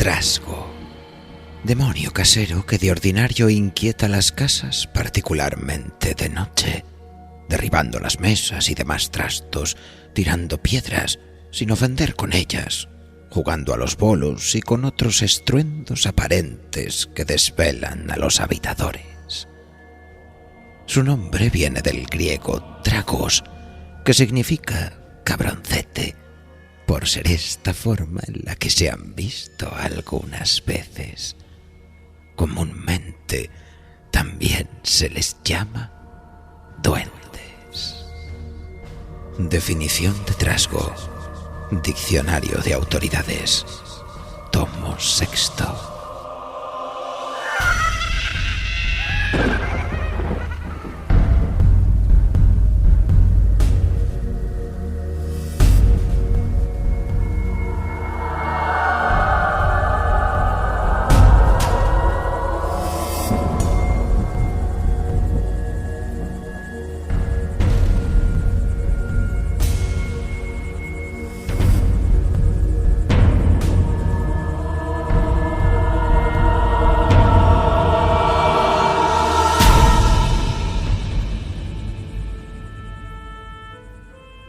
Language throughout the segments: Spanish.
Trasgo, demonio casero que de ordinario inquieta las casas, particularmente de noche, derribando las mesas y demás trastos, tirando piedras sin ofender con ellas, jugando a los bolos y con otros estruendos aparentes que desvelan a los habitadores. Su nombre viene del griego tragos, que significa cabroncete, por ser esta forma en la que se han visto algunas veces. Comúnmente también se les llama duendes. Definición de trasgo. Diccionario de autoridades. Tomo sexto.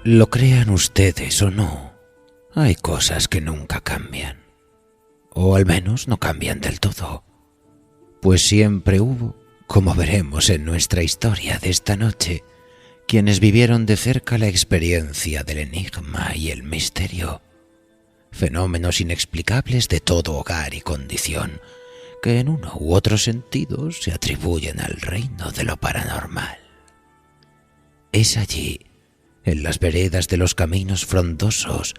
Lo crean ustedes o no, hay cosas que nunca cambian, o al menos no cambian del todo, pues siempre hubo, como veremos en nuestra historia de esta noche, quienes vivieron de cerca la experiencia del enigma y el misterio, fenómenos inexplicables de todo hogar y condición, que en uno u otro sentido se atribuyen al reino de lo paranormal. Es allí, en las veredas de los caminos frondosos,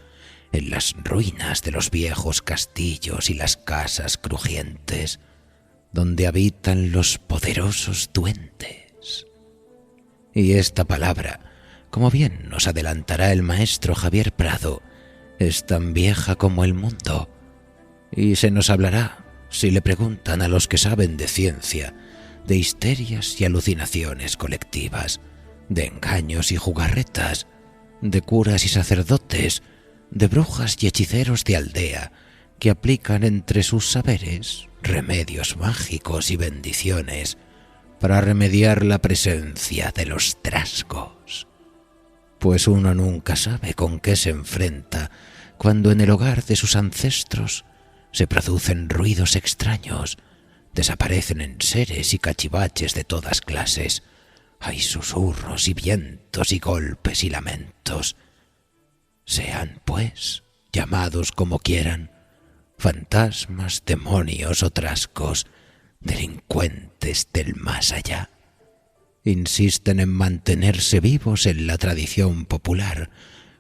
en las ruinas de los viejos castillos y las casas crujientes, donde habitan los poderosos duendes. Y esta palabra, como bien nos adelantará el maestro Javier Prado, es tan vieja como el mundo, y se nos hablará, si le preguntan a los que saben de ciencia, de histerias y alucinaciones colectivas, de engaños y jugarretas, de curas y sacerdotes, de brujas y hechiceros de aldea que aplican entre sus saberes remedios mágicos y bendiciones para remediar la presencia de los trasgos. Pues uno nunca sabe con qué se enfrenta cuando en el hogar de sus ancestros se producen ruidos extraños, desaparecen enseres y cachivaches de todas clases. Hay susurros y vientos y golpes y lamentos. Sean, pues, llamados como quieran, fantasmas, demonios o trasgos, delincuentes del más allá. Insisten en mantenerse vivos en la tradición popular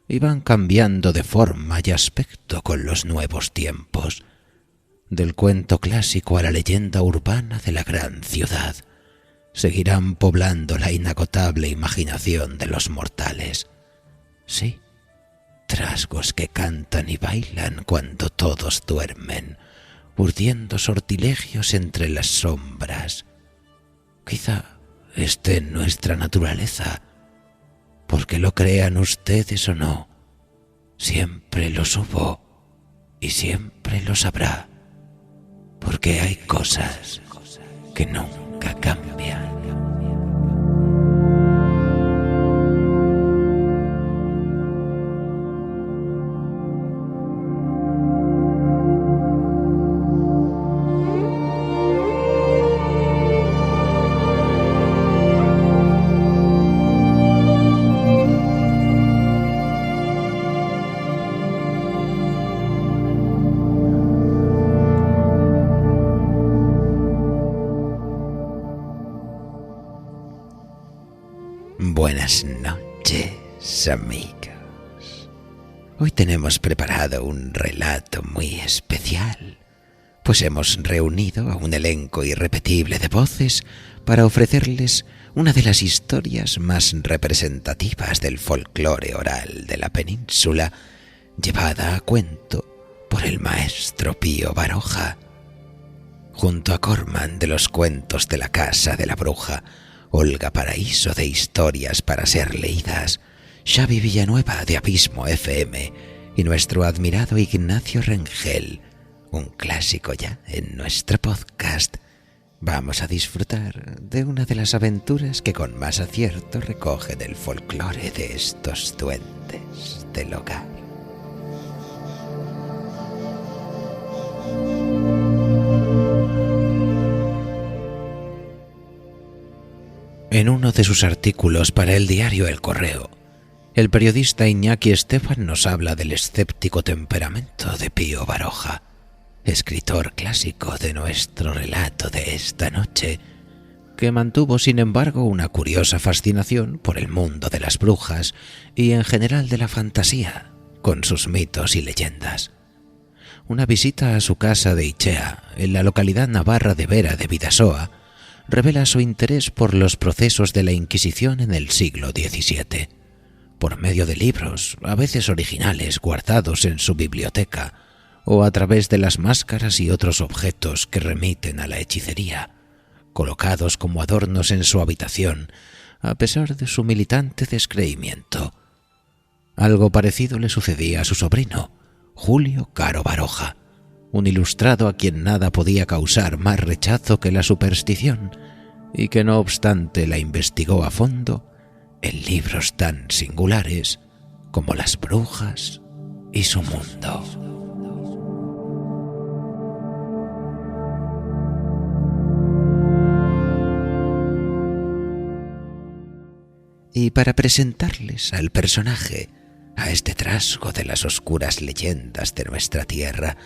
y van cambiando de forma y aspecto con los nuevos tiempos, del cuento clásico a la leyenda urbana de la gran ciudad. Seguirán poblando la inagotable imaginación de los mortales. Sí, trasgos que cantan y bailan cuando todos duermen, urdiendo sortilegios entre las sombras. Quizá esté en nuestra naturaleza, porque lo crean ustedes o no, siempre los hubo y siempre los habrá, porque hay cosas que nunca cambian. Buenas noches, amigos. Hoy tenemos preparado un relato muy especial, pues hemos reunido a un elenco irrepetible de voces para ofrecerles una de las historias más representativas del folclore oral de la península, llevada a cuento por el maestro Pío Baroja. Junto a Corman de los cuentos de la Casa de la Bruja, Olga Paraíso de Historias para Ser Leídas, Xavi Villanueva de Abismo FM y nuestro admirado Ignacio Rengel, un clásico ya en nuestro podcast, vamos a disfrutar de una de las aventuras que con más acierto recoge del folclore de estos duendes del hogar. En uno de sus artículos para el diario El Correo, el periodista Iñaki Estefan nos habla del escéptico temperamento de Pío Baroja, escritor clásico de nuestro relato de esta noche, que mantuvo sin embargo una curiosa fascinación por el mundo de las brujas y en general de la fantasía, con sus mitos y leyendas. Una visita a su casa de Ichea, en la localidad navarra de Vera de Bidasoa, revela su interés por los procesos de la Inquisición en el siglo XVII. Por medio de libros, a veces originales, guardados en su biblioteca, o a través de las máscaras y otros objetos que remiten a la hechicería, colocados como adornos en su habitación, a pesar de su militante descreimiento. Algo parecido le sucedía a su sobrino, Julio Caro Baroja, un ilustrado a quien nada podía causar más rechazo que la superstición, y que no obstante la investigó a fondo en libros tan singulares como Las brujas y su mundo. Y para presentarles al personaje, a este trasgo de las oscuras leyendas de nuestra tierra,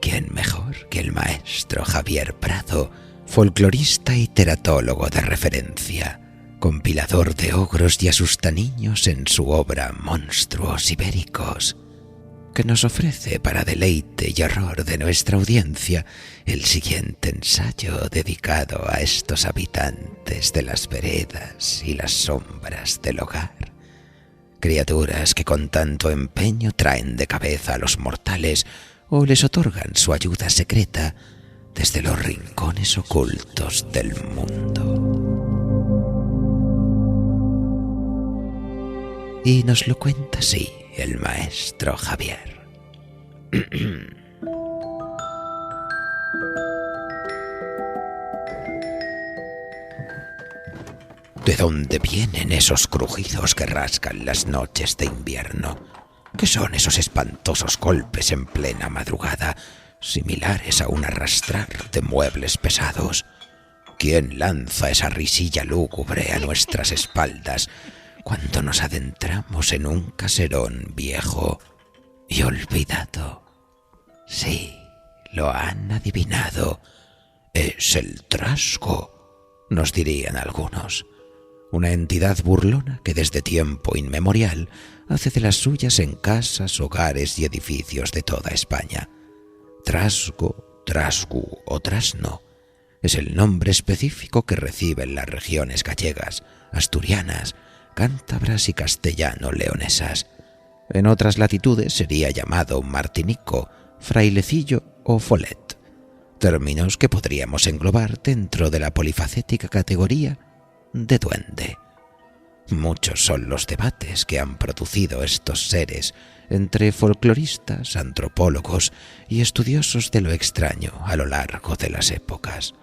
¿quién mejor que el maestro Javier Prado, folclorista y teratólogo de referencia, compilador de ogros y asustaniños en su obra Monstruos Ibéricos, que nos ofrece para deleite y horror de nuestra audiencia el siguiente ensayo dedicado a estos habitantes de las veredas y las sombras del hogar? Criaturas que con tanto empeño traen de cabeza a los mortales o les otorgan su ayuda secreta desde los rincones ocultos del mundo. Y nos lo cuenta así el maestro Javier. ¿De dónde vienen esos crujidos que rasgan las noches de invierno? ¿Qué son esos espantosos golpes en plena madrugada, similares a un arrastrar de muebles pesados? ¿Quién lanza esa risilla lúgubre a nuestras espaldas cuando nos adentramos en un caserón viejo y olvidado? Sí, lo han adivinado. Es el trasgo, nos dirían algunos. Una entidad burlona que desde tiempo inmemorial hace de las suyas en casas, hogares y edificios de toda España. Trasgo, trasgu o trasno es el nombre específico que reciben las regiones gallegas, asturianas, cántabras y castellano-leonesas. En otras latitudes sería llamado martinico, frailecillo o folet, términos que podríamos englobar dentro de la polifacética categoría de duende. Muchos son los debates que han producido estos seres entre folcloristas, antropólogos y estudiosos de lo extraño a lo largo de las épocas.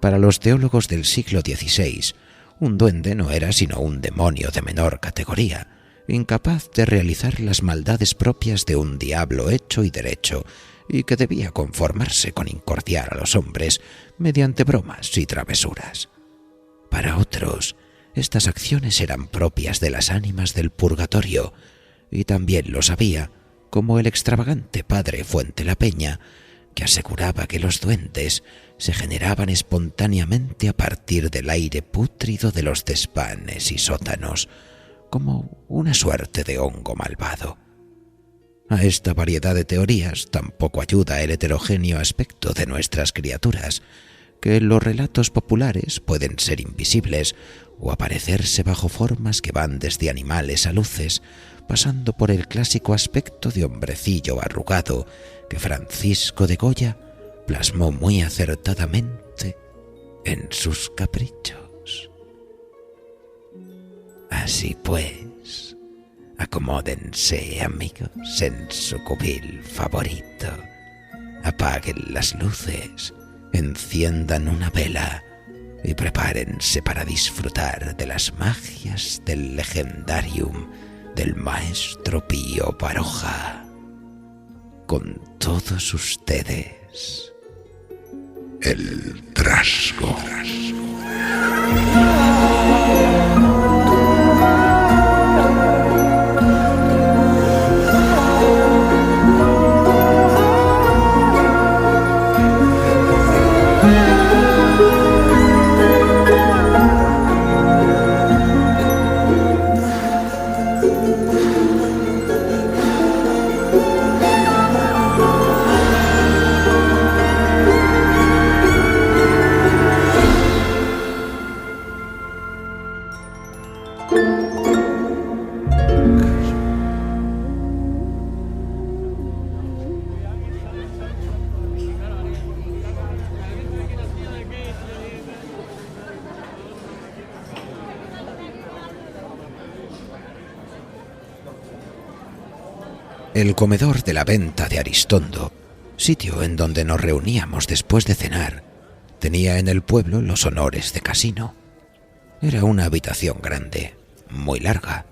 Para los teólogos del siglo XVI, un duende no era sino un demonio de menor categoría, incapaz de realizar las maldades propias de un diablo hecho y derecho, y que debía conformarse con incordiar a los hombres mediante bromas y travesuras. Para otros, estas acciones eran propias de las ánimas del purgatorio, y también lo sabía, como el extravagante padre Fuente la Peña, que aseguraba que los duendes se generaban espontáneamente a partir del aire pútrido de los desvanes y sótanos, como una suerte de hongo malvado. A esta variedad de teorías tampoco ayuda el heterogéneo aspecto de nuestras criaturas, que en los relatos populares pueden ser invisibles o aparecerse bajo formas que van desde animales a luces, pasando por el clásico aspecto de hombrecillo arrugado que Francisco de Goya plasmó muy acertadamente en sus caprichos. Así pues, acomódense, amigos, en su cubil favorito apaguen las luces, enciendan una vela y prepárense para disfrutar de las magias del legendarium del maestro Pío Baroja. Con todos ustedes, el Trasgo. El comedor de la venta de Aristondo, sitio en donde nos reuníamos después de cenar, tenía en el pueblo los honores de casino. Era una habitación grande, muy larga,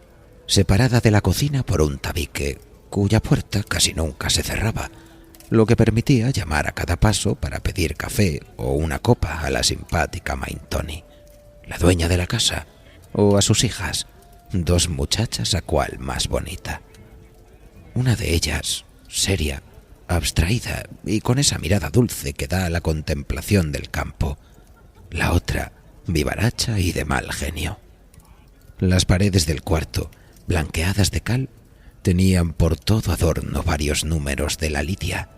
separada de la cocina por un tabique cuya puerta casi nunca se cerraba, lo que permitía llamar a cada paso para pedir café o una copa a la simpática Maintoni, la dueña de la casa, o a sus hijas, dos muchachas a cual más bonita. Una de ellas, seria, abstraída y con esa mirada dulce que da a la contemplación del campo. La otra, vivaracha y de mal genio. Las paredes del cuarto, blanqueadas de cal, tenían por todo adorno varios números de la Lidia,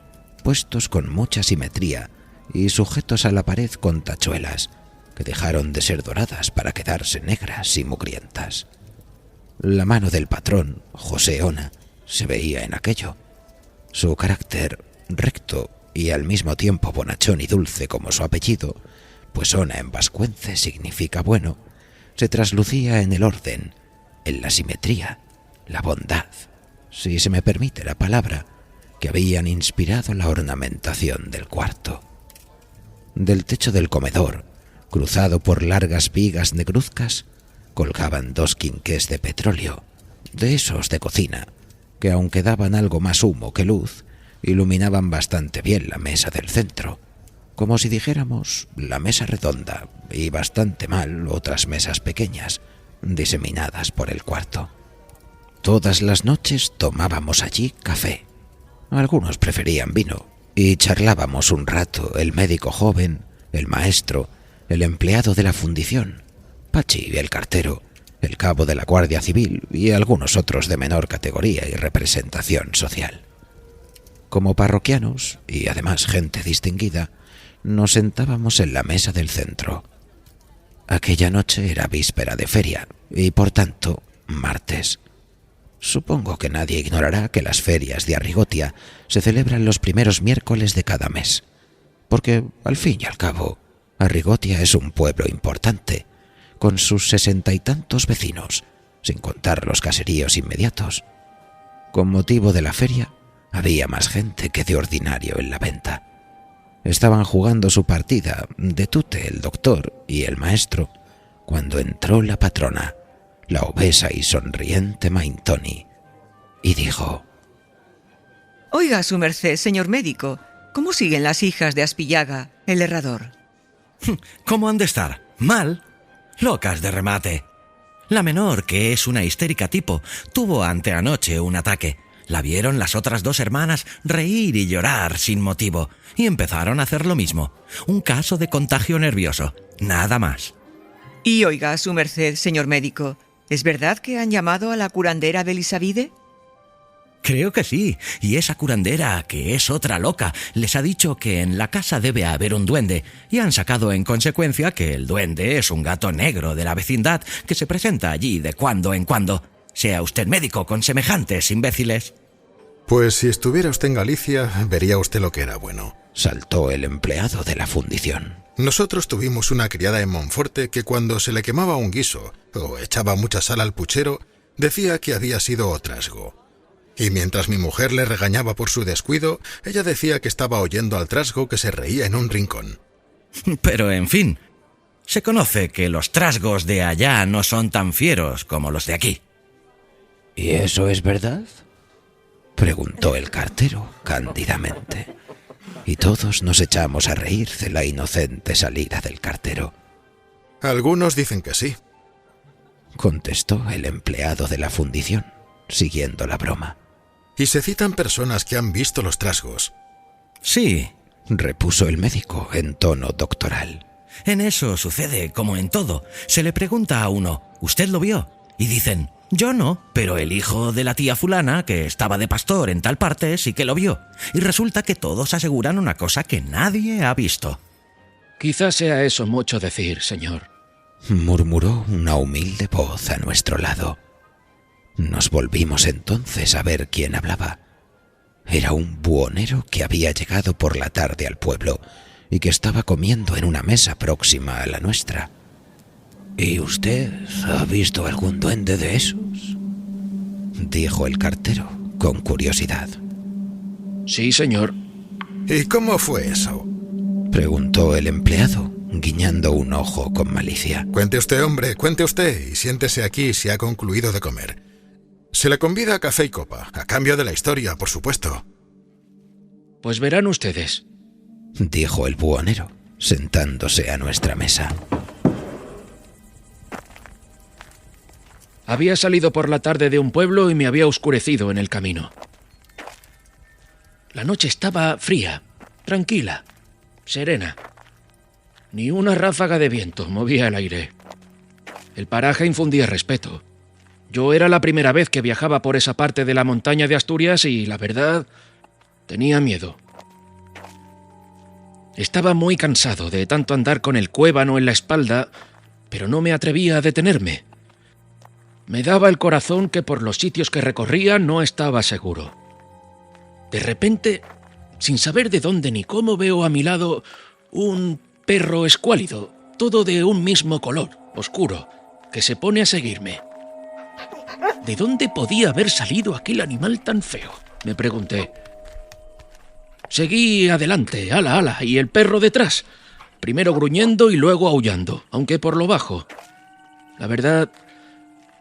puestos con mucha simetría y sujetos a la pared con tachuelas, que dejaron de ser doradas para quedarse negras y mugrientas. La mano del patrón, José Ona, se veía en aquello. Su carácter recto y al mismo tiempo bonachón y dulce como su apellido, pues Ona en vascuence significa bueno, se traslucía en el orden, en la simetría, la bondad, si se me permite la palabra, que habían inspirado la ornamentación del cuarto. Del techo del comedor, cruzado por largas vigas negruzcas, colgaban dos quinqués de petróleo, de esos de cocina, que aunque daban algo más humo que luz, iluminaban bastante bien la mesa del centro, como si dijéramos la mesa redonda, y bastante mal otras mesas pequeñas, diseminadas por el cuarto. Todas las noches tomábamos allí café. Algunos preferían vino, y charlábamos un rato el médico joven, el maestro, el empleado de la fundición, Pachi el cartero, el cabo de la Guardia Civil y algunos otros de menor categoría y representación social. Como parroquianos, y además gente distinguida, nos sentábamos en la mesa del centro. Aquella noche era víspera de feria y, por tanto, martes. Supongo que nadie ignorará que las ferias de Arrigotia se celebran los primeros miércoles de cada mes, porque, al fin y al cabo, Arrigotia es un pueblo importante, con sus 60 y tantos vecinos, sin contar los caseríos inmediatos. Con motivo de la feria, había más gente que de ordinario en la venta. Estaban jugando su partida de tute el doctor y el maestro, cuando entró la patrona, la obesa y sonriente Maintoni, y dijo: «Oiga, su merced, señor médico, ¿cómo siguen las hijas de Aspillaga, el herrador?» «¿Cómo han de estar? ¿Mal? Locas de remate. La menor, que es una histérica tipo, tuvo anteanoche un ataque. La vieron las otras dos hermanas reír y llorar sin motivo, y empezaron a hacer lo mismo. Un caso de contagio nervioso, nada más». «Y oiga, su merced, señor médico, ¿es verdad que han llamado a la curandera Belisavide?» «Creo que sí, y esa curandera, que es otra loca, les ha dicho que en la casa debe haber un duende, y han sacado en consecuencia que el duende es un gato negro de la vecindad que se presenta allí de cuando en cuando. Sea usted médico con semejantes imbéciles». «Pues si estuviera usted en Galicia, vería usted lo que era bueno», saltó el empleado de la fundición. «Nosotros tuvimos una criada en Monforte que cuando se le quemaba un guiso o echaba mucha sal al puchero, decía que había sido Trasgo. Y mientras mi mujer le regañaba por su descuido, ella decía que estaba oyendo al trasgo que se reía en un rincón. Pero, en fin, se conoce que los trasgos de allá no son tan fieros como los de aquí. ¿Y eso es verdad?, preguntó el cartero cándidamente. Y todos nos echamos a reír de la inocente salida del cartero. Algunos dicen que sí, Contestó el empleado de la fundición, siguiendo la broma. y se citan personas que han visto los trasgos. Sí, Repuso el médico en tono doctoral. en eso sucede como en todo. Se le pregunta a uno, ¿usted lo vio? Y dicen, yo no, pero el hijo de la tía fulana, que estaba de pastor en tal parte, sí que lo vio. Y resulta que todos aseguran una cosa que nadie ha visto. Quizás sea eso mucho decir, señor. Murmuró una humilde voz a nuestro lado. Nos volvimos entonces a ver quién hablaba. Era un buhonero que había llegado por la tarde al pueblo y que estaba comiendo en una mesa próxima a la nuestra. ¿Y usted ha visto algún duende de esos?, dijo el cartero con curiosidad. Sí, señor. ¿Y cómo fue eso? Preguntó el empleado, guiñando un ojo con malicia. Cuente usted, hombre, cuente usted, y siéntese aquí si ha concluido de comer. Se le convida a café y copa, a cambio de la historia, por supuesto. Pues verán ustedes. Dijo el buhonero, sentándose a nuestra mesa. Había salido por la tarde de un pueblo y me había oscurecido en el camino. La noche estaba fría, tranquila, serena. Ni una ráfaga de viento movía el aire. El paraje infundía respeto. Yo era la primera vez que viajaba por esa parte de la montaña de Asturias y, la verdad, tenía miedo. Estaba muy cansado de tanto andar con el cuébano en la espalda, pero no me atrevía a detenerme. Me daba el corazón que por los sitios que recorría no estaba seguro. De repente, sin saber de dónde ni cómo, veo a mi lado un perro escuálido, todo de un mismo color, oscuro, que se pone a seguirme. ¿De dónde podía haber salido aquel animal tan feo?, me pregunté. Seguí adelante, ala, ala, y el perro detrás, primero gruñendo y luego aullando, aunque por lo bajo. La verdad,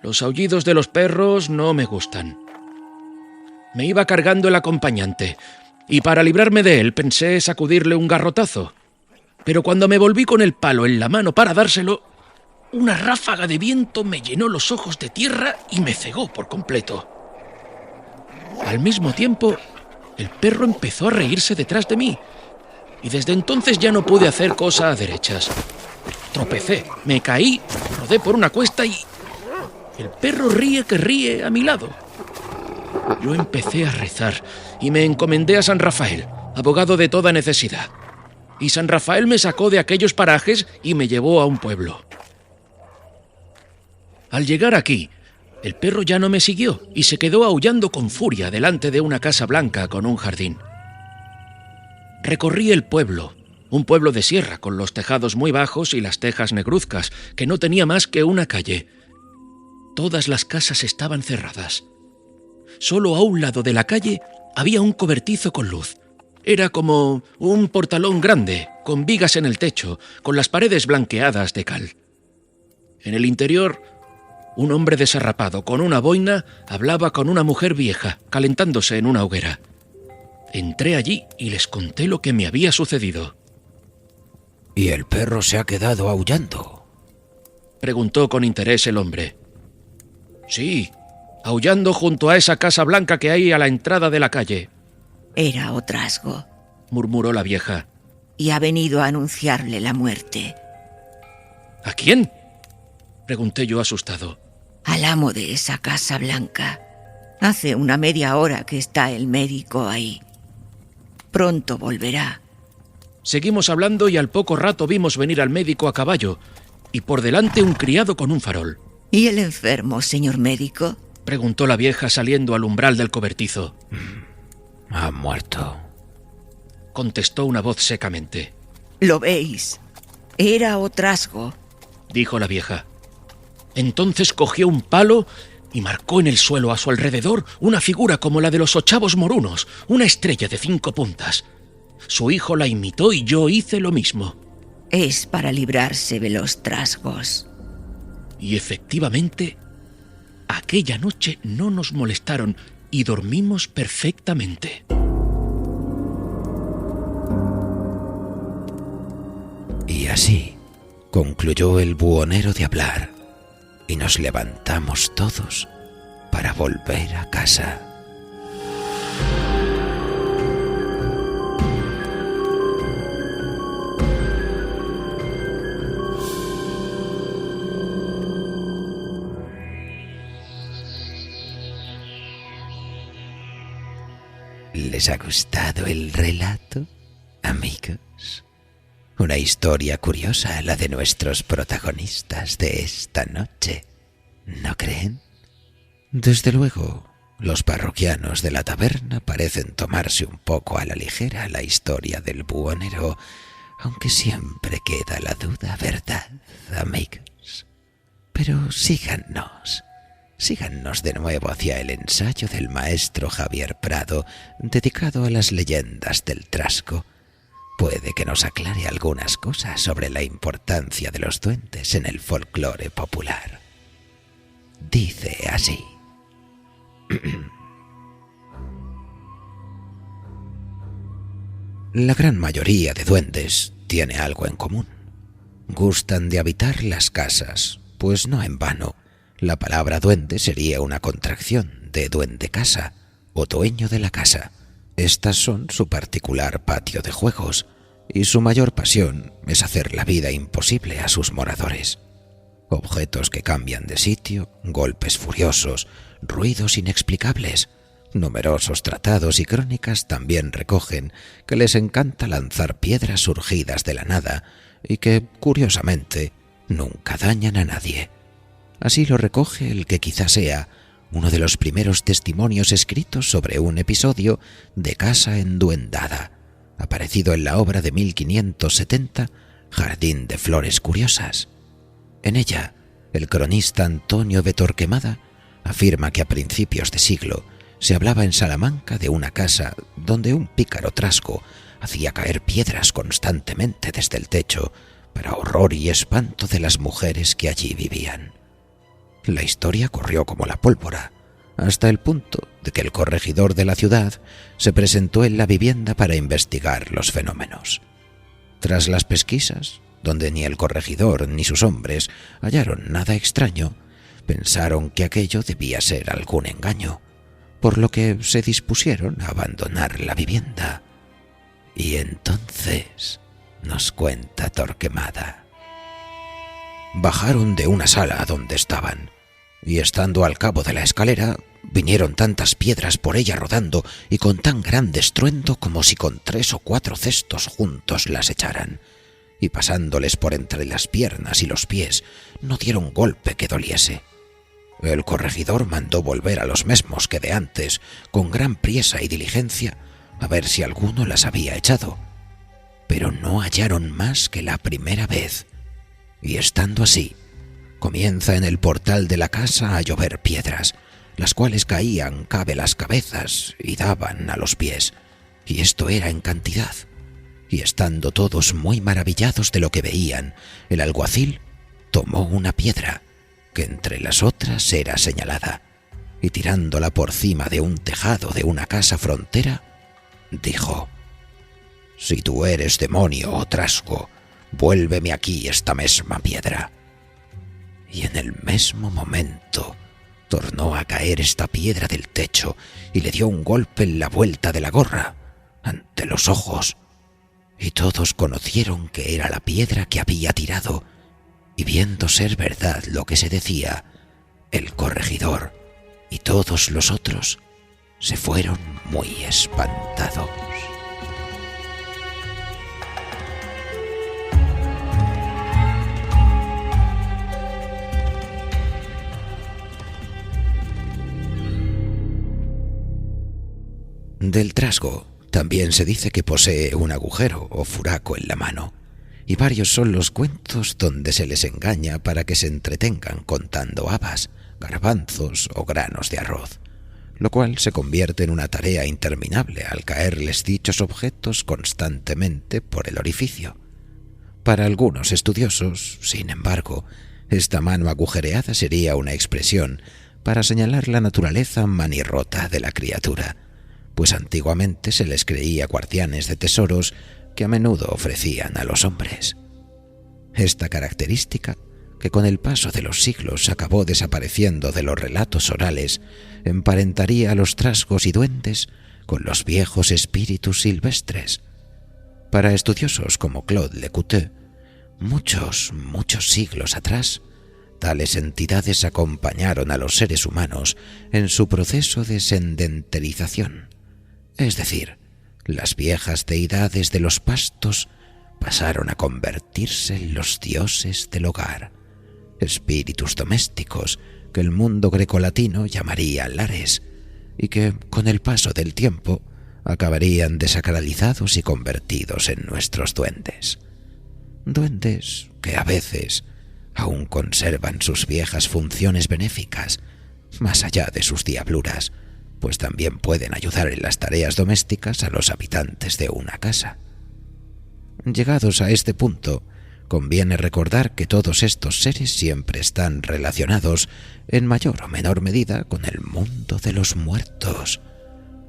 los aullidos de los perros no me gustan. Me iba cargando el acompañante, y para librarme de él pensé sacudirle un garrotazo. Pero cuando me volví con el palo en la mano para dárselo, una ráfaga de viento me llenó los ojos de tierra y me cegó por completo. Al mismo tiempo, el perro empezó a reírse detrás de mí, y desde entonces ya no pude hacer cosa a derechas. Tropecé, me caí, rodé por una cuesta y el perro ríe que ríe a mi lado. Yo empecé a rezar y me encomendé a San Rafael, abogado de toda necesidad. Y San Rafael me sacó de aquellos parajes y me llevó a un pueblo. Al llegar aquí, el perro ya no me siguió y se quedó aullando con furia delante de una casa blanca con un jardín. Recorrí el pueblo, un pueblo de sierra con los tejados muy bajos y las tejas negruzcas, que no tenía más que una calle. Todas las casas estaban cerradas. Solo a un lado de la calle había un cobertizo con luz. Era como un portalón grande, con vigas en el techo, con las paredes blanqueadas de cal. En el interior, un hombre desarrapado con una boina hablaba con una mujer vieja, calentándose en una hoguera. Entré allí y les conté lo que me había sucedido. ¿Y el perro se ha quedado aullando?, preguntó con interés el hombre. Sí, aullando junto a esa casa blanca que hay a la entrada de la calle. Era Otrasgo, murmuró la vieja. y ha venido a anunciarle la muerte. ¿A quién?, pregunté yo asustado. Al amo de esa casa blanca. Hace una media hora que está el médico ahí. Pronto volverá. Seguimos hablando y al poco rato vimos venir al médico a caballo y por delante un criado con un farol. ¿Y el enfermo, señor médico? Preguntó la vieja saliendo al umbral del cobertizo. Ha muerto, Contestó una voz secamente. ¿Lo veis? Era Otrasgo. Dijo la vieja. Entonces cogió un palo y marcó en el suelo a su alrededor una figura como la de los ochavos morunos, una estrella de 5 puntas. Su hijo la imitó y yo hice lo mismo. Es para librarse de los trasgos. Y efectivamente, aquella noche no nos molestaron y dormimos perfectamente. Y así concluyó el buhonero de hablar, y nos levantamos todos para volver a casa. ¿Les ha gustado el relato, amigos? Una historia curiosa, la de nuestros protagonistas de esta noche, ¿no creen? Desde luego, los parroquianos de la taberna parecen tomarse un poco a la ligera la historia del buhonero, aunque siempre queda la duda, ¿verdad, amigos? Pero síganos de nuevo hacia el ensayo del maestro Javier Prado, dedicado a las leyendas del Trasgo. Puede que nos aclare algunas cosas sobre la importancia de los duendes en el folclore popular. Dice así. La gran mayoría de duendes tiene algo en común. Gustan de habitar las casas, pues no en vano, la palabra duende sería una contracción de duende casa o dueño de la casa. Estas son su particular patio de juegos, y su mayor pasión es hacer la vida imposible a sus moradores. Objetos que cambian de sitio, golpes furiosos, ruidos inexplicables. Numerosos tratados y crónicas también recogen que les encanta lanzar piedras surgidas de la nada y que, curiosamente, nunca dañan a nadie. Así lo recoge el que quizá sea uno de los primeros testimonios escritos sobre un episodio de casa enduendada, aparecido en la obra de 1570, Jardín de Flores Curiosas. En ella, el cronista Antonio de Torquemada afirma que a principios de siglo se hablaba en Salamanca de una casa donde un pícaro trasgo hacía caer piedras constantemente desde el techo para horror y espanto de las mujeres que allí vivían. La historia corrió como la pólvora, hasta el punto de que el corregidor de la ciudad se presentó en la vivienda para investigar los fenómenos. Tras las pesquisas, donde ni el corregidor ni sus hombres hallaron nada extraño, pensaron que aquello debía ser algún engaño, por lo que se dispusieron a abandonar la vivienda. Y entonces, nos cuenta Torquemada, bajaron de una sala donde estaban, y estando al cabo de la escalera, vinieron tantas piedras por ella rodando y con tan grande estruendo como si con 3 o 4 cestos juntos las echaran, y pasándoles por entre las piernas y los pies, no dieron golpe que doliese. El corregidor mandó volver a los mesmos que de antes, con gran priesa y diligencia, a ver si alguno las había echado, pero no hallaron más que la primera vez, y estando así, comienza en el portal de la casa a llover piedras, las cuales caían cabe las cabezas y daban a los pies, y esto era en cantidad. Y estando todos muy maravillados de lo que veían, el alguacil tomó una piedra, que entre las otras era señalada, y tirándola por cima de un tejado de una casa frontera, dijo: «Si tú eres demonio o trasgo, vuélveme aquí esta mesma piedra». Y en el mismo momento tornó a caer esta piedra del techo y le dio un golpe en la vuelta de la gorra, ante los ojos, y todos conocieron que era la piedra que había tirado, y viendo ser verdad lo que se decía, el corregidor y todos los otros se fueron muy espantados. Del trasgo también se dice que posee un agujero o furaco en la mano, y varios son los cuentos donde se les engaña para que se entretengan contando habas, garbanzos o granos de arroz, lo cual se convierte en una tarea interminable al caerles dichos objetos constantemente por el orificio. Para algunos estudiosos, sin embargo, esta mano agujereada sería una expresión para señalar la naturaleza manirrota de la criatura, pues antiguamente se les creía guardianes de tesoros que a menudo ofrecían a los hombres. Esta característica, que con el paso de los siglos acabó desapareciendo de los relatos orales, emparentaría a los trasgos y duendes con los viejos espíritus silvestres. Para estudiosos como Claude Lecouteux, muchos siglos atrás, tales entidades acompañaron a los seres humanos en su proceso de sedentarización, es decir, las viejas deidades de los pastos pasaron a convertirse en los dioses del hogar, espíritus domésticos que el mundo grecolatino llamaría lares y que, con el paso del tiempo, acabarían desacralizados y convertidos en nuestros duendes. Duendes que a veces aún conservan sus viejas funciones benéficas, más allá de sus diabluras, pues también pueden ayudar en las tareas domésticas a los habitantes de una casa. Llegados a este punto, conviene recordar que todos estos seres siempre están relacionados, en mayor o menor medida, con el mundo de los muertos.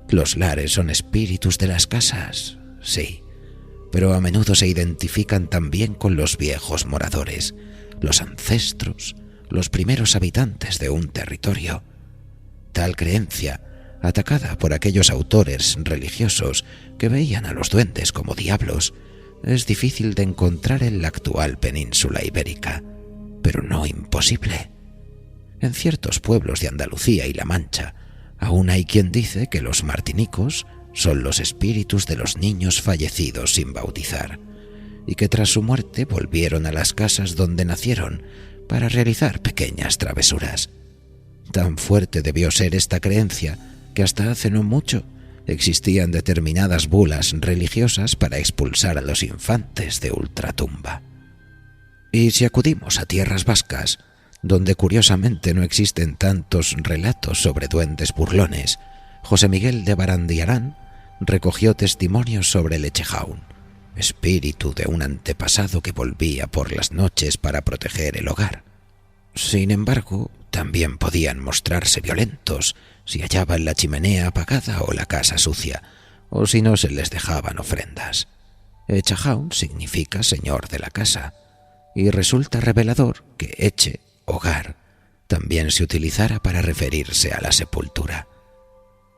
Los lares son espíritus de las casas, sí, pero a menudo se identifican también con los viejos moradores, los ancestros, los primeros habitantes de un territorio. Tal creencia, atacada por aquellos autores religiosos que veían a los duendes como diablos, es difícil de encontrar en la actual península ibérica, pero no imposible. En ciertos pueblos de Andalucía y La Mancha, aún hay quien dice que los martinicos son los espíritus de los niños fallecidos sin bautizar, y que tras su muerte volvieron a las casas donde nacieron para realizar pequeñas travesuras. Tan fuerte debió ser esta creencia que hasta hace no mucho existían determinadas bulas religiosas para expulsar a los infantes de ultratumba. Y si acudimos a tierras vascas, donde curiosamente no existen tantos relatos sobre duendes burlones, José Miguel de Barandiarán recogió testimonios sobre el Echejaun, espíritu de un antepasado que volvía por las noches para proteger el hogar. Sin embargo, también podían mostrarse violentos si hallaban la chimenea apagada o la casa sucia, o si no se les dejaban ofrendas. Echajaun significa señor de la casa, y resulta revelador que Eche, hogar, también se utilizara para referirse a la sepultura.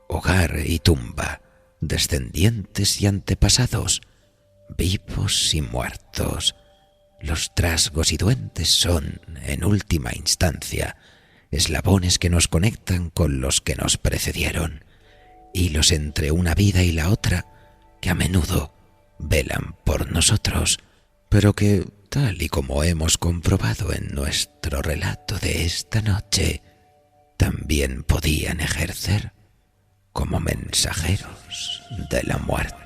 Hogar y tumba, descendientes y antepasados, vivos y muertos. Los trasgos y duendes son, en última instancia, eslabones que nos conectan con los que nos precedieron, hilos entre una vida y la otra que a menudo velan por nosotros, pero que, tal y como hemos comprobado en nuestro relato de esta noche, también podían ejercer como mensajeros de la muerte.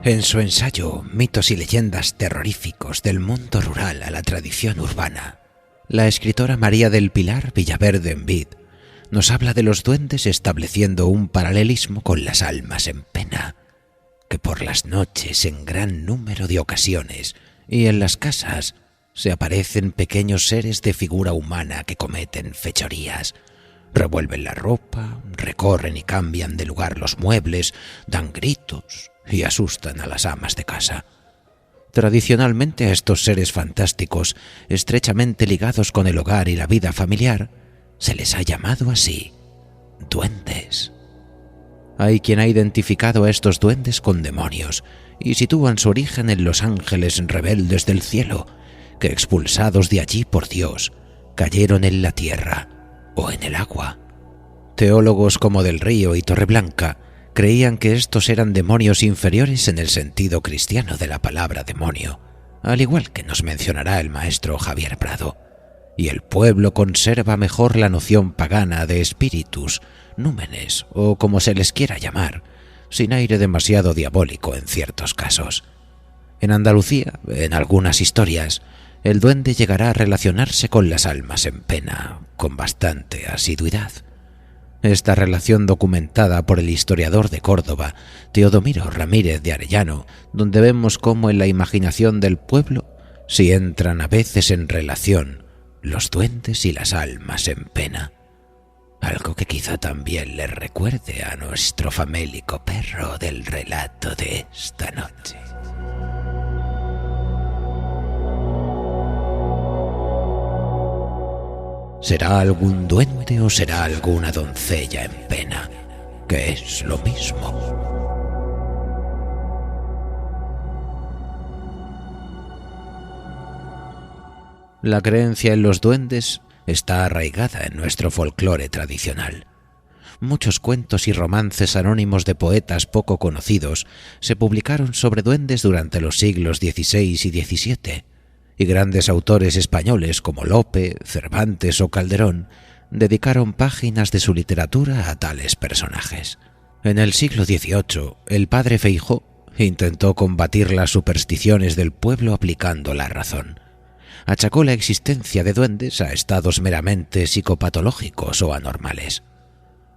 En su ensayo Mitos y leyendas terroríficos del mundo rural a la tradición urbana, la escritora María del Pilar Villaverde Envid nos habla de los duendes estableciendo un paralelismo con las almas en pena, que por las noches en gran número de ocasiones y en las casas se aparecen pequeños seres de figura humana que cometen fechorías, revuelven la ropa, recorren y cambian de lugar los muebles, dan gritos y asustan a las amas de casa. Tradicionalmente a estos seres fantásticos, estrechamente ligados con el hogar y la vida familiar, se les ha llamado así, duendes. Hay quien ha identificado a estos duendes con demonios y sitúan su origen en los ángeles rebeldes del cielo, que expulsados de allí por Dios, cayeron en la tierra o en el agua. Teólogos como Del Río y Torreblanca creían que estos eran demonios inferiores en el sentido cristiano de la palabra demonio, al igual que nos mencionará el maestro Javier Prado. Y el pueblo conserva mejor la noción pagana de espíritus, númenes o como se les quiera llamar, sin aire demasiado diabólico en ciertos casos. En Andalucía, en algunas historias, el duende llegará a relacionarse con las almas en pena con bastante asiduidad. Esta relación documentada por el historiador de Córdoba, Teodomiro Ramírez de Arellano, donde vemos cómo en la imaginación del pueblo sí entran a veces en relación los duendes y las almas en pena. Algo que quizá también le recuerde a nuestro famélico perro del relato de esta noche. ¿Será algún duende o será alguna doncella en pena? Que es lo mismo. La creencia en los duendes está arraigada en nuestro folclore tradicional. Muchos cuentos y romances anónimos de poetas poco conocidos se publicaron sobre duendes durante los siglos XVI y XVII, y grandes autores españoles como Lope, Cervantes o Calderón dedicaron páginas de su literatura a tales personajes. En el siglo XVIII, el padre Feijó intentó combatir las supersticiones del pueblo aplicando la razón. Achacó la existencia de duendes a estados meramente psicopatológicos o anormales.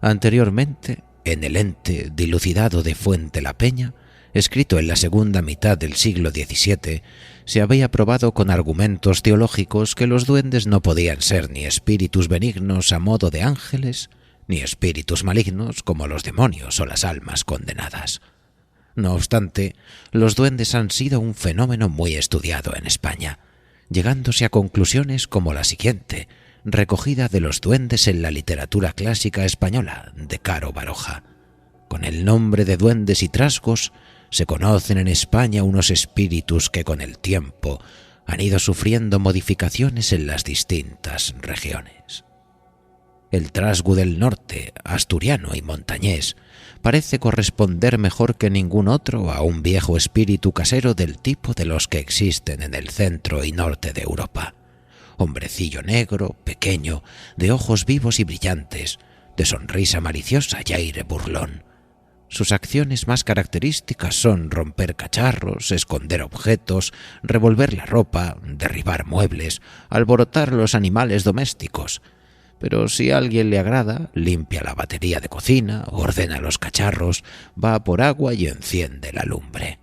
Anteriormente, en el ente dilucidado de Fuente la Peña, escrito en la segunda mitad del siglo XVII, se había probado con argumentos teológicos que los duendes no podían ser ni espíritus benignos a modo de ángeles, ni espíritus malignos como los demonios o las almas condenadas. No obstante, los duendes han sido un fenómeno muy estudiado en España, llegándose a conclusiones como la siguiente, recogida de los duendes en la literatura clásica española de Caro Baroja. Con el nombre de duendes y trasgos se conocen en España unos espíritus que con el tiempo han ido sufriendo modificaciones en las distintas regiones. El trasgu del norte, asturiano y montañés, parece corresponder mejor que ningún otro a un viejo espíritu casero del tipo de los que existen en el centro y norte de Europa. Hombrecillo negro, pequeño, de ojos vivos y brillantes, de sonrisa maliciosa y aire burlón. Sus acciones más características son romper cacharros, esconder objetos, revolver la ropa, derribar muebles, alborotar los animales domésticos. Pero si a alguien le agrada, limpia la batería de cocina, ordena los cacharros, va por agua y enciende la lumbre.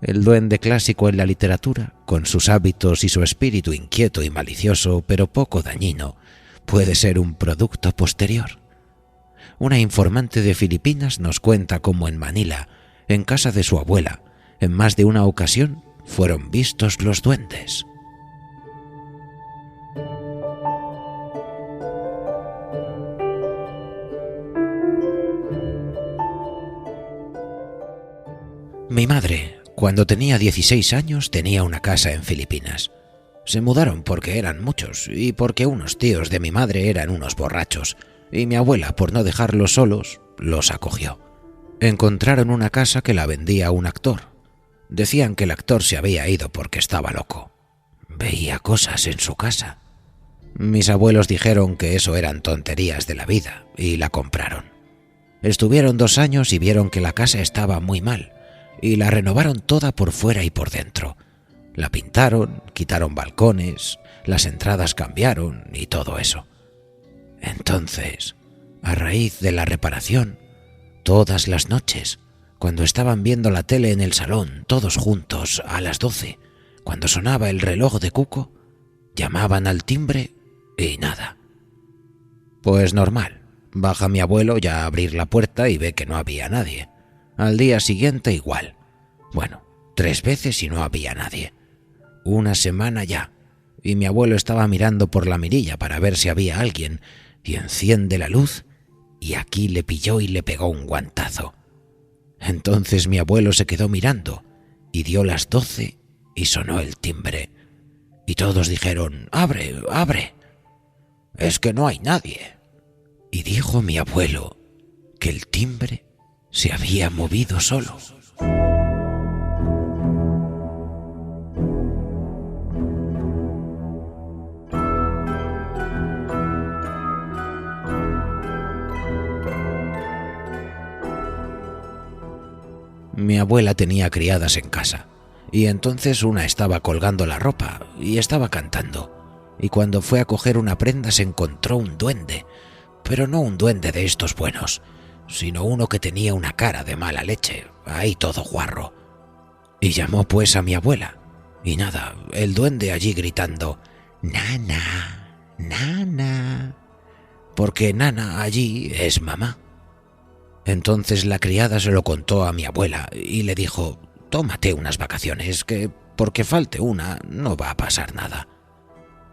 El duende clásico en la literatura, con sus hábitos y su espíritu inquieto y malicioso, pero poco dañino, puede ser un producto posterior. Una informante de Filipinas nos cuenta cómo en Manila, en casa de su abuela, en más de una ocasión fueron vistos los duendes. Mi madre, cuando tenía 16 años, tenía una casa en Filipinas. Se mudaron porque eran muchos y porque unos tíos de mi madre eran unos borrachos, y mi abuela, por no dejarlos solos, los acogió. Encontraron una casa que la vendía un actor. Decían que el actor se había ido porque estaba loco. Veía cosas en su casa. Mis abuelos dijeron que eso eran tonterías de la vida y la compraron. Estuvieron 2 años y vieron que la casa estaba muy mal y la renovaron toda por fuera y por dentro. La pintaron, quitaron balcones, las entradas cambiaron y todo eso. Entonces, a raíz de la reparación, todas las noches, cuando estaban viendo la tele en el salón, todos juntos, a las 12, cuando sonaba el reloj de Cuco, llamaban al timbre y nada. Pues normal, baja mi abuelo ya a abrir la puerta y ve que no había nadie. Al día siguiente igual. Bueno, 3 veces y no había nadie. 1 semana ya, y mi abuelo estaba mirando por la mirilla para ver si había alguien, y enciende la luz, y aquí le pilló y le pegó un guantazo. Entonces mi abuelo se quedó mirando, y dio las 12 y sonó el timbre. Y todos dijeron, ¡abre, abre! es que no hay nadie. Y dijo mi abuelo que el timbre se había movido solo. Mi abuela tenía criadas en casa, y entonces una estaba colgando la ropa y estaba cantando, y cuando fue a coger una prenda se encontró un duende, pero no un duende de estos buenos, sino uno que tenía una cara de mala leche, ahí todo guarro. Y llamó pues a mi abuela, y nada, el duende allí gritando, «Nana, Nana», porque Nana allí es mamá. Entonces la criada se lo contó a mi abuela y le dijo, «Tómate unas vacaciones, que porque falte una no va a pasar nada».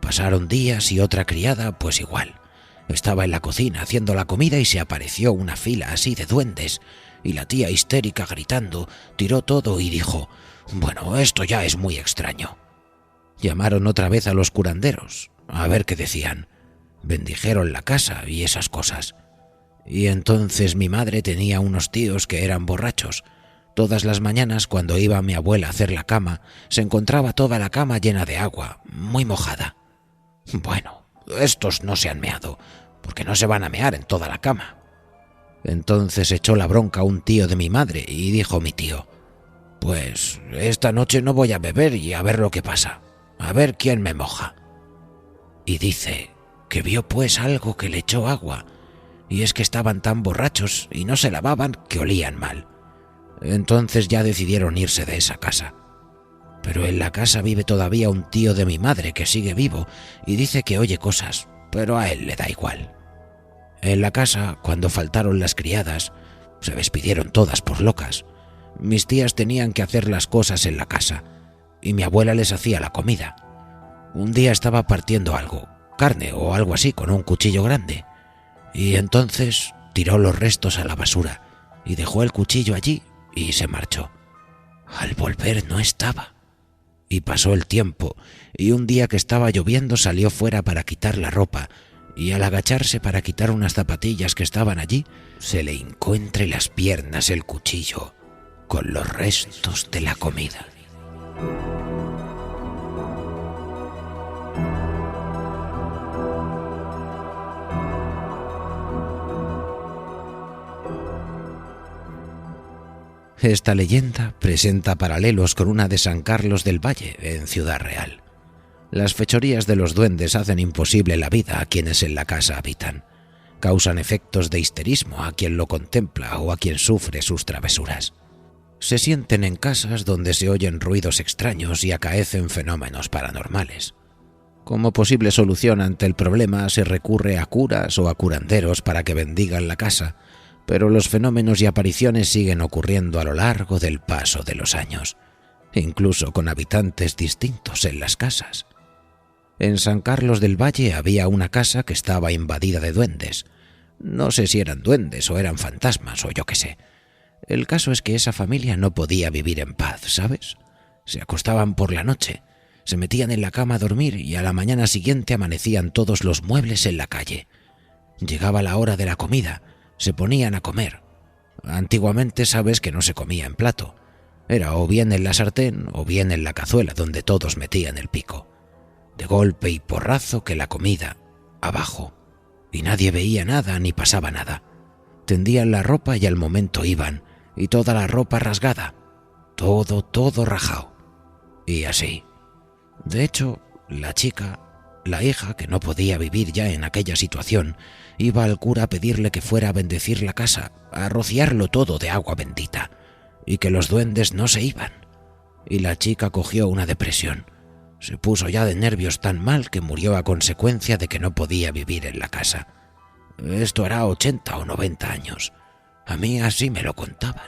Pasaron días y otra criada pues igual. Estaba en la cocina haciendo la comida y se apareció una fila así de duendes, y la tía histérica gritando tiró todo y dijo, «Bueno, esto ya es muy extraño». Llamaron otra vez a los curanderos, a ver qué decían. Bendijeron la casa y esas cosas. Y entonces mi madre tenía unos tíos que eran borrachos. Todas las mañanas cuando iba mi abuela a hacer la cama, se encontraba toda la cama llena de agua, muy mojada. Bueno, estos no se han meado, porque no se van a mear en toda la cama. Entonces echó la bronca a un tío de mi madre y dijo mi tío, «Pues esta noche no voy a beber y a ver lo que pasa, a ver quién me moja». Y dice que vio pues algo que le echó agua, y es que estaban tan borrachos y no se lavaban que olían mal. Entonces ya decidieron irse de esa casa. Pero en la casa vive todavía un tío de mi madre que sigue vivo y dice que oye cosas, pero a él le da igual. En la casa, cuando faltaron las criadas, se despidieron todas por locas. Mis tías tenían que hacer las cosas en la casa y mi abuela les hacía la comida. Un día estaba partiendo algo, carne o algo así con un cuchillo grande, y entonces tiró los restos a la basura y dejó el cuchillo allí y se marchó. Al volver no estaba. Y pasó el tiempo, y un día que estaba lloviendo salió fuera para quitar la ropa, y al agacharse para quitar unas zapatillas que estaban allí, se le hincó entre las piernas el cuchillo, con los restos de la comida. Esta leyenda presenta paralelos con una de San Carlos del Valle, en Ciudad Real. Las fechorías de los duendes hacen imposible la vida a quienes en la casa habitan. Causan efectos de histerismo a quien lo contempla o a quien sufre sus travesuras. Se sienten en casas donde se oyen ruidos extraños y acaecen fenómenos paranormales. Como posible solución ante el problema se recurre a curas o a curanderos para que bendigan la casa, pero los fenómenos y apariciones siguen ocurriendo a lo largo del paso de los años, incluso con habitantes distintos en las casas. En San Carlos del Valle había una casa que estaba invadida de duendes. No sé si eran duendes o eran fantasmas o yo qué sé. El caso es que esa familia no podía vivir en paz, ¿sabes? Se acostaban por la noche, se metían en la cama a dormir y a la mañana siguiente amanecían todos los muebles en la calle. Llegaba la hora de la comida, se ponían a comer. Antiguamente sabes que no se comía en plato. Era o bien en la sartén o bien en la cazuela donde todos metían el pico. De golpe y porrazo que la comida, abajo, y nadie veía nada ni pasaba nada. Tendían la ropa y al momento iban, y toda la ropa rasgada, todo rajado. Y así. De hecho, la chica, la hija, que no podía vivir ya en aquella situación, iba al cura a pedirle que fuera a bendecir la casa, a rociarlo todo de agua bendita, y que los duendes no se iban. Y la chica cogió una depresión. Se puso ya de nervios tan mal que murió a consecuencia de que no podía vivir en la casa. Esto hará 80 o 90 años. A mí así me lo contaban.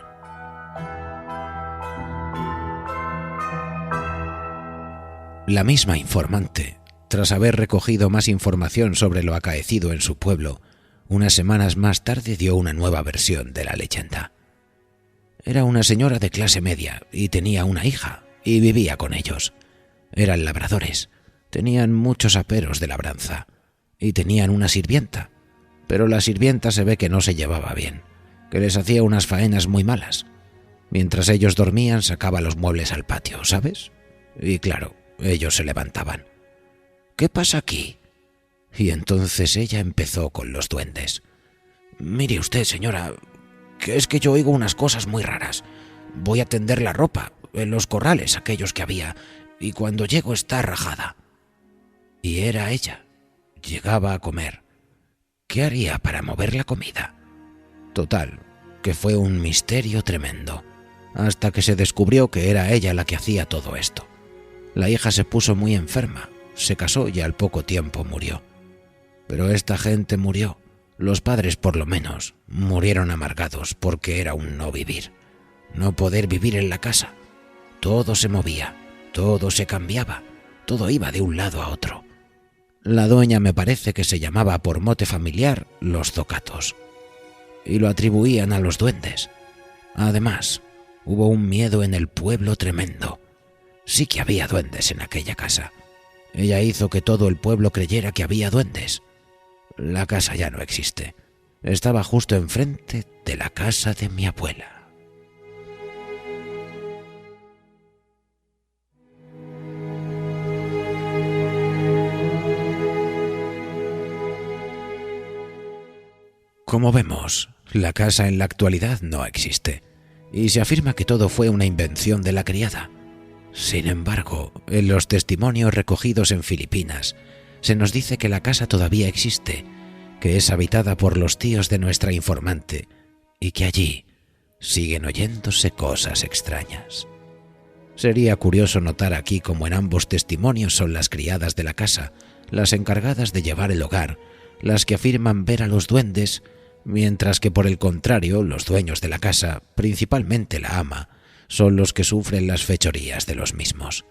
La misma informante, tras haber recogido más información sobre lo acaecido en su pueblo, unas semanas más tarde dio una nueva versión de la leyenda. Era una señora de clase media y tenía una hija y vivía con ellos. Eran labradores, tenían muchos aperos de labranza. y tenían una sirvienta, pero la sirvienta se ve que no se llevaba bien, que les hacía unas faenas muy malas. Mientras ellos dormían sacaba los muebles al patio, ¿sabes? Y claro, ellos se levantaban. ¿Qué pasa aquí? Y entonces ella empezó con los duendes. Mire usted, señora, que es que yo oigo unas cosas muy raras. Voy a tender la ropa en los corrales aquellos que había, y cuando llego está rajada. Y era ella. Llegaba a comer. ¿Qué haría para mover la comida? Total, que fue un misterio tremendo, hasta que se descubrió que era ella la que hacía todo esto. La hija se puso muy enferma, se casó y al poco tiempo murió. Pero esta gente murió. Los padres, por lo menos, murieron amargados porque era un no vivir. No poder vivir en la casa. Todo se movía, todo se cambiaba, todo iba de un lado a otro. La dueña me parece que se llamaba por mote familiar Los Zocatos, y lo atribuían a los duendes. Además, hubo un miedo en el pueblo tremendo. Sí que había duendes en aquella casa. Ella hizo que todo el pueblo creyera que había duendes. La casa ya no existe. Estaba justo enfrente de la casa de mi abuela. Como vemos, la casa en la actualidad no existe, y se afirma que todo fue una invención de la criada. Sin embargo, en los testimonios recogidos en Filipinas, se nos dice que la casa todavía existe, que es habitada por los tíos de nuestra informante, y que allí siguen oyéndose cosas extrañas. Sería curioso notar aquí cómo en ambos testimonios son las criadas de la casa, las encargadas de llevar el hogar, las que afirman ver a los duendes, mientras que por el contrario los dueños de la casa, principalmente la ama, son los que sufren las fechorías de los mismos.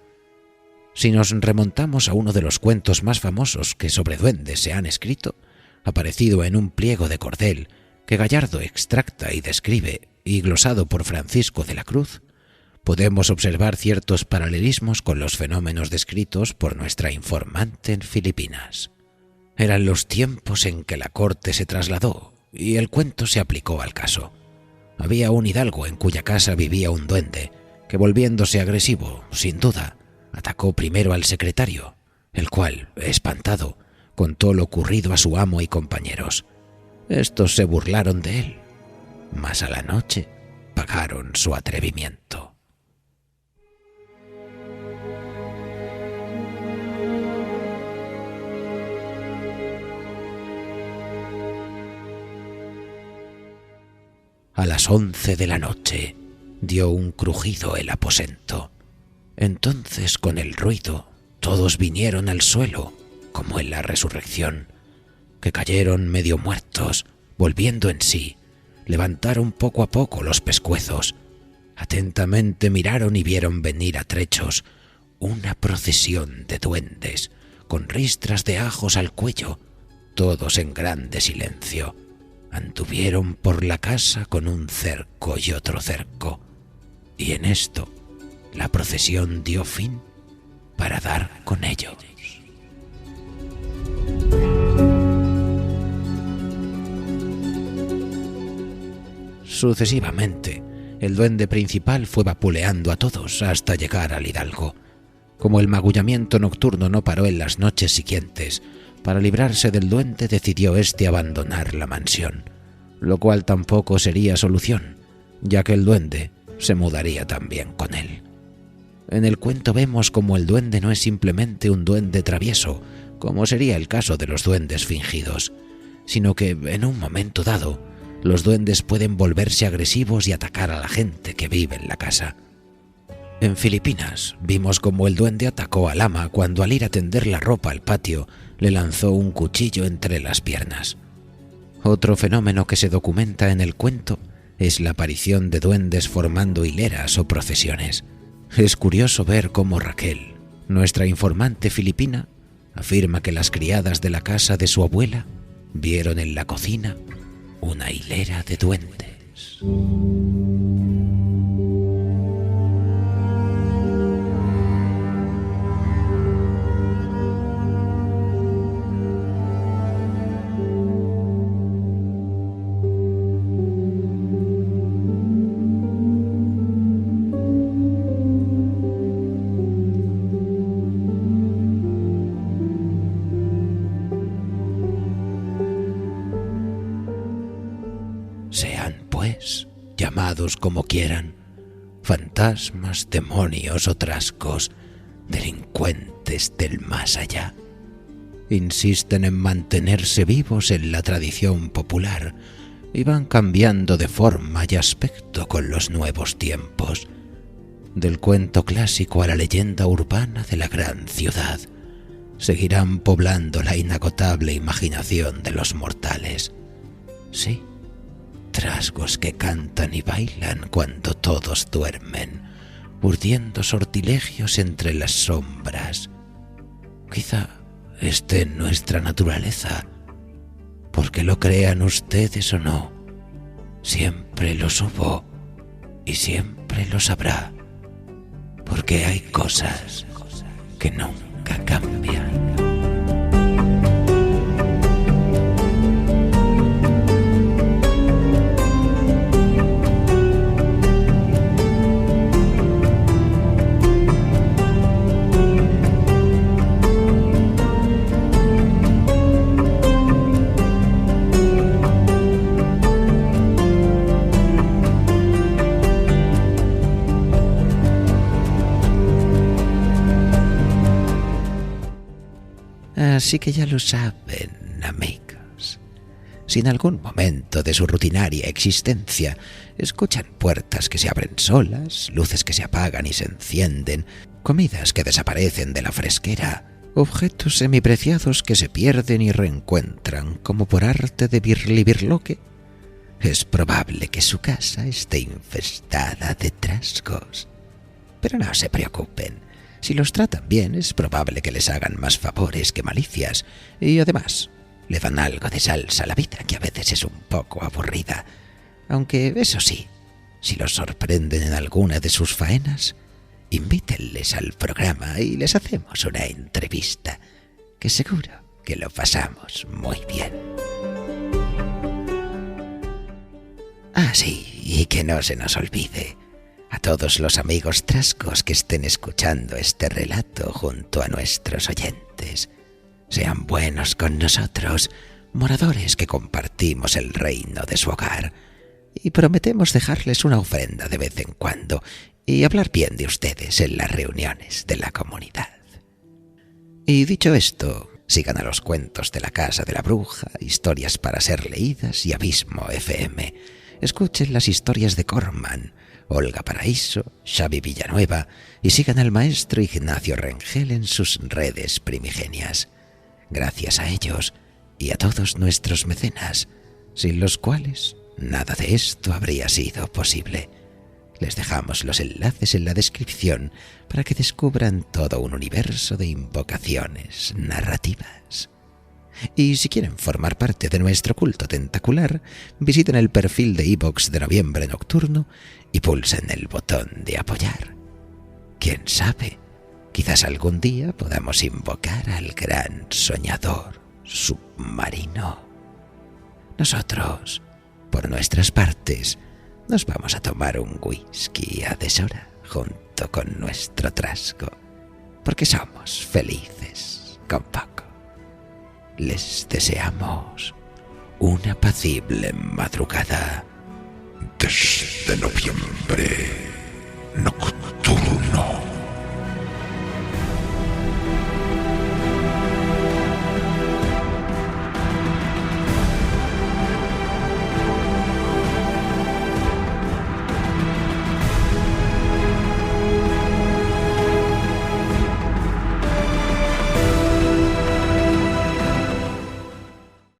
Si nos remontamos a uno de los cuentos más famosos que sobre duendes se han escrito, aparecido en un pliego de cordel que Gallardo extracta y describe, y glosado por Francisco de la Cruz, podemos observar ciertos paralelismos con los fenómenos descritos por nuestra informante en Filipinas. Eran los tiempos en que la corte se trasladó, y el cuento se aplicó al caso. Había un hidalgo en cuya casa vivía un duende, que volviéndose agresivo, sin duda, atacó primero al secretario, el cual, espantado, contó lo ocurrido a su amo y compañeros. Estos se burlaron de él, mas a la noche pagaron su atrevimiento. A las 11 de la noche dio un crujido el aposento. Entonces, con el ruido, todos vinieron al suelo, como en la resurrección, que cayeron medio muertos, volviendo en sí, levantaron poco a poco los pescuezos, atentamente miraron y vieron venir a trechos una procesión de duendes, con ristras de ajos al cuello, todos en grande silencio. Anduvieron por la casa con un cerco y otro cerco, y en esto la procesión dio fin para dar con ellos. Sucesivamente, el duende principal fue vapuleando a todos hasta llegar al hidalgo. Como el magullamiento nocturno no paró en las noches siguientes, para librarse del duende decidió éste abandonar la mansión, lo cual tampoco sería solución, ya que el duende se mudaría también con él. En el cuento vemos como el duende no es simplemente un duende travieso, como sería el caso de los duendes fingidos, sino que en un momento dado los duendes pueden volverse agresivos y atacar a la gente que vive en la casa. En Filipinas vimos cómo el duende atacó al ama cuando al ir a tender la ropa al patio le lanzó un cuchillo entre las piernas. Otro fenómeno que se documenta en el cuento es la aparición de duendes formando hileras o procesiones. Es curioso ver cómo Raquel, nuestra informante filipina, afirma que las criadas de la casa de su abuela vieron en la cocina una hilera de duendes. Sean, pues, llamados como quieran, fantasmas, demonios o trascos, delincuentes del más allá. Insisten en mantenerse vivos en la tradición popular y van cambiando de forma y aspecto con los nuevos tiempos. Del cuento clásico a la leyenda urbana de la gran ciudad, seguirán poblando la inagotable imaginación de los mortales. Sí, trasgos que cantan y bailan cuando todos duermen, urdiendo sortilegios entre las sombras. Quizá esté en nuestra naturaleza, porque lo crean ustedes o no, siempre los hubo y siempre los habrá, porque hay cosas que nunca cambian. Así que ya lo saben, amigos. Si en algún momento de su rutinaria existencia escuchan puertas que se abren solas, luces que se apagan y se encienden, comidas que desaparecen de la fresquera, objetos semipreciados que se pierden y reencuentran como por arte de birlibirloque, es probable que su casa esté infestada de trasgos. Pero no se preocupen. Si los tratan bien, es probable que les hagan más favores que malicias, y además le dan algo de salsa a la vida, que a veces es un poco aburrida. Aunque, eso sí, si los sorprenden en alguna de sus faenas, invítenles al programa y les hacemos una entrevista, que seguro que lo pasamos muy bien. Ah, sí, y que no se nos olvide, a todos los amigos trasgos que estén escuchando este relato junto a nuestros oyentes, sean buenos con nosotros, moradores que compartimos el reino de su hogar, y prometemos dejarles una ofrenda de vez en cuando y hablar bien de ustedes en las reuniones de la comunidad. Y dicho esto, sigan a los cuentos de la Casa de la Bruja, historias para ser leídas y Abismo FM. Escuchen las historias de Corman, Olga Paraíso, Xavi Villanueva y sigan al maestro Ignacio Rengel en sus redes primigenias. Gracias a ellos y a todos nuestros mecenas, sin los cuales nada de esto habría sido posible. Les dejamos los enlaces en la descripción para que descubran todo un universo de invocaciones narrativas. Y si quieren formar parte de nuestro culto tentacular, visiten el perfil de iVoox de Noviembre Nocturno y pulsen el botón de apoyar. ¿Quién sabe? Quizás algún día podamos invocar al gran soñador submarino. Nosotros, por nuestras partes, nos vamos a tomar un whisky a deshora junto con nuestro trasgo, porque somos felices con poco. Les deseamos una apacible madrugada desde Noviembre Nocturno.